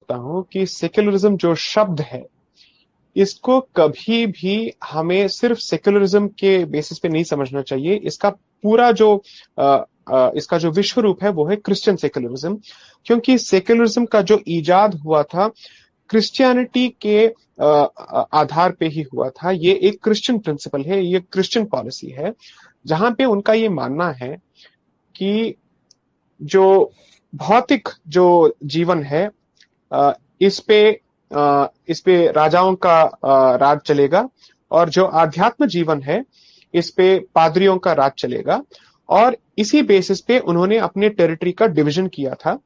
समझता हूं कि सेक्युलरिज्म जो शब्द है, इसको कभी भी हमें सिर्फ सेक्युलरिज्म के बेसिस पे नहीं समझना चाहिए। इसका पूरा जो इसका जो विश्व रूप है वो है क्रिश्चियन सेक्युलरिज्म, क्योंकि सेक्युलरिज्म का जो इजाद हुआ था क्रिश्चियनिटी के आधार पे ही हुआ था। ये एक क्रिश्चियन प्रिंसिपल है, ये क्रिश्चियन पॉलिसी है, जहां पे उनका ये मानना है कि जो भौतिक जो जीवन है अ, इस पे इस पे राजाओं का राज चलेगा, और जो आध्यात्म जीवन है इस पे पादरियों का राज चलेगा। और इसी बेसिस पे उन्होंने अपने टेरिटरी का डिवीजन किया था,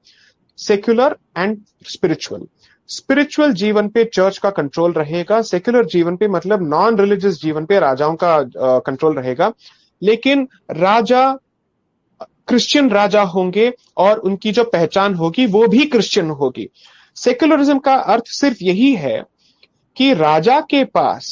सेक्युलर एंड स्पिरिचुअल। स्पिरिचुअल जीवन पे चर्च का कंट्रोल रहेगा, सेक्युलर जीवन पे मतलब नॉन रिलीजियस जीवन पे राजाओं का कंट्रोल रहेगा। लेकिन राजा क्रिश्चियन राजा होंगे और उनकी जो पहचान होगी वो भी क्रिश्चियन होगी। सेक्युलरिज्म का अर्थ सिर्फ यही है कि राजा के पास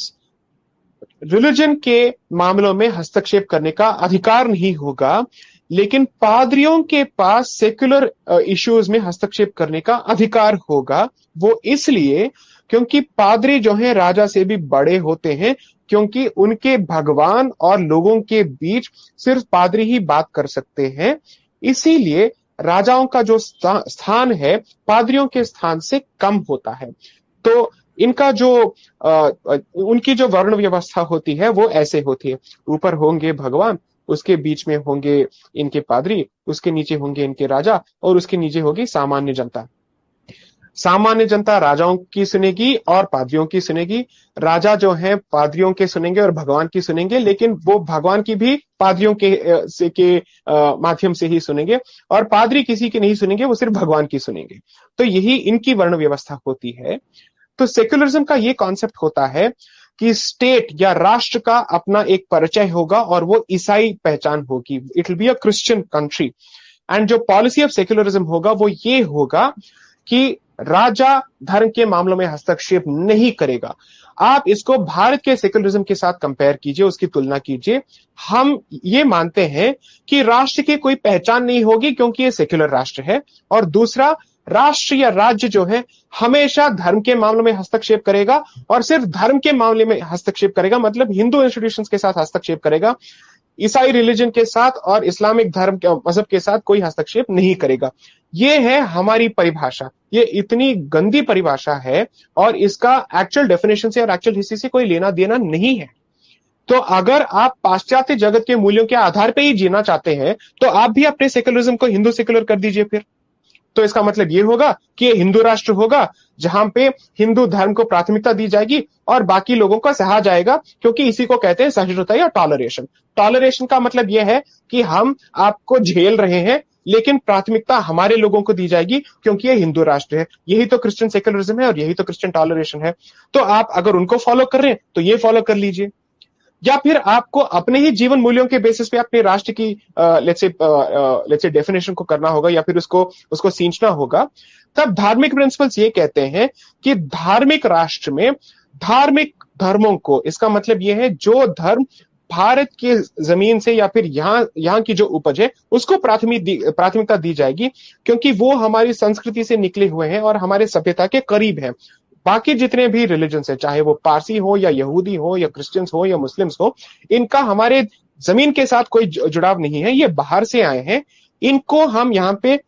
रिलीजन के मामलों में हस्तक्षेप करने का अधिकार नहीं होगा, लेकिन पादरियों के पास सेक्युलर इश्यूज में हस्तक्षेप करने का अधिकार होगा। वो इसलिए क्योंकि पादरी जो हैं राजा से भी बड़े होते हैं, क्योंकि उनके भगवान और लोगों के बीच सिर्फ पादरी ही बात कर सकते हैं। इसीलिए राजाओं का जो स्थान है पादरियों के स्थान से कम होता है। तो इनका जो उनकी जो वर्ण व्यवस्था होती है वो ऐसे होती है, ऊपर होंगे भगवान, उसके बीच में होंगे इनके पादरी, उसके नीचे होंगे इनके राजा, और उसके नीचे होगी सामान्य जनता। सामान्य जनता राजाओं की सुनेगी और पादरियों की सुनेगी। राजा जो है पादरियों के सुनेंगे और भगवान की सुनेंगे, लेकिन वो भगवान की भी पादरियों के माध्यम से ही सुनेंगे, और पादरी किसी की नहीं सुनेंगे, वो सिर्फ भगवान की सुनेंगे। तो यही इनकी वर्ण व्यवस्था होती है। तो सेक्युलरिज्म का ये कॉन्सेप्ट होता है कि स्टेट या राष्ट्र का अपना एक परिचय होगा और वो ईसाई पहचान होगी, it will be a Christian country. And जो पॉलिसी ऑफ सेक्युलरिज्म होगा वो ये होगा कि राजा धर्म के मामलों में हस्तक्षेप नहीं करेगा। आप इसको भारत के सेक्युलरिज्म के साथ कंपेयर कीजिए, उसकी तुलना कीजिए। हम ये मानते हैं कि राष्ट्र की कोई पहचान नहीं होगी क्योंकि ये सेक्युलर राष्ट्र है, और दूसरा राष्ट्र या राज्य जो है हमेशा धर्म के मामलों में हस्तक्षेप करेगा, और सिर्फ धर्म के मामले में हस्तक्षेप करेगा, मतलब हिंदू इंस्टीट्यूशंस के साथ हस्तक्षेप करेगा, ईसाई रिलीजन के साथ और इस्लामिक धर्म के मजहब के साथ कोई हस्तक्षेप नहीं करेगा। ये है हमारी परिभाषा। ये इतनी गंदी परिभाषा है और इसका एक्चुअल डेफिनेशन से और एक्चुअल हिस्ट्री से कोई लेना देना नहीं है। तो अगर आप पाश्चात्य जगत के मूल्यों के आधार पर ही जीना चाहते हैं तो आप भी अपने सेक्युलरिज्म को हिंदू सेक्युलर कर दीजिए फिर। तो इसका मतलब ये होगा कि ये हिंदू राष्ट्र होगा जहां पे हिंदू धर्म को प्राथमिकता दी जाएगी और बाकी लोगों को सहा जाएगा, क्योंकि इसी को कहते हैं सहिष्णुता या टॉलरेशन। टॉलरेशन का मतलब यह है कि हम आपको झेल रहे हैं लेकिन प्राथमिकता हमारे लोगों को दी जाएगी क्योंकि ये हिंदू राष्ट्र है। यही तो क्रिश्चियन सेक्युलरिज्म है और यही तो क्रिश्चियन टॉलरेशन है। तो आप अगर उनको फॉलो कर रहे हैं तो ये फॉलो कर लीजिए, या फिर आपको अपने ही जीवन मूल्यों के बेसिस पे अपने राष्ट्र की लेट्स से डेफिनेशन को करना होगा या फिर उसको सींचना होगा। तब धार्मिक प्रिंसिपल्स ये कहते हैं कि धार्मिक राष्ट्र में धार्मिक धर्मों को, इसका मतलब यह है जो धर्म भारत के जमीन से या फिर यहाँ की जो उपज है उसको प्राथमिकता दी जाएगी, क्योंकि वो हमारी संस्कृति से निकले हुए हैं और हमारे सभ्यता के करीब हैं। बाकी जितने भी रिलीजन है, चाहे वो पारसी हो या यहूदी हो या क्रिश्चियंस हो या मुस्लिम्स हो, इनका हमारे जमीन के साथ कोई जुड़ाव नहीं है। ये बाहर से आए हैं, इनको हम यहाँ पे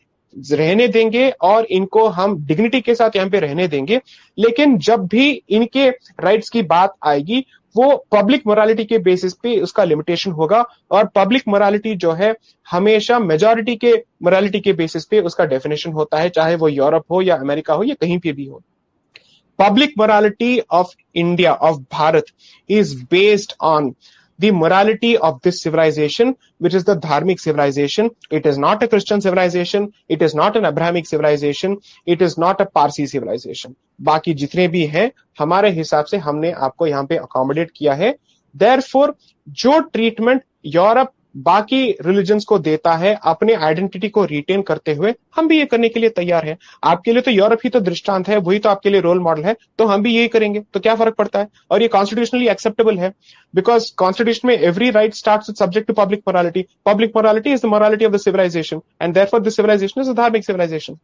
रहने देंगे और इनको हम डिग्निटी के साथ यहाँ पे रहने देंगे। लेकिन जब भी इनके राइट्स की बात आएगी वो पब्लिक मोरालिटी के बेसिस पे उसका लिमिटेशन होगा, और पब्लिक मोरालिटी जो है हमेशा मेजॉरिटी के मोरालिटी के बेसिस पे उसका डेफिनेशन होता है, चाहे वो यूरोप हो या अमेरिका हो या कहीं पे भी हो। Public morality of India, of Bharat, is based on the morality of this civilization, which is the dharmic civilization. It is not a Christian civilization. It is not an Abrahamic civilization. It is not a Parsi civilization. बाकी जितने भी हैं हमारे हिसाब से हमने आपको यहाँ पे अकोमोडेट किया है। Therefore, जो ट्रीटमेंट यूरोप बाकी रिलीजन्स को देता है अपने आइडेंटिटी को रिटेन करते हुए, हम भी ये करने के लिए तैयार हैं। आपके लिए तो यूरोप ही तो दृष्टांत है, वही तो आपके लिए रोल मॉडल है, तो हम भी यही करेंगे। तो क्या फर्क पड़ता है? और ये कॉन्स्टिट्यूशनली एक्सेप्टेबल है, बिकॉज कॉन्स्टिट्यूशन में every right starts with subject to public morality. Public morality is the morality of the civilization, and therefore this civilization is a धार्मिक सिविलाइजेशन।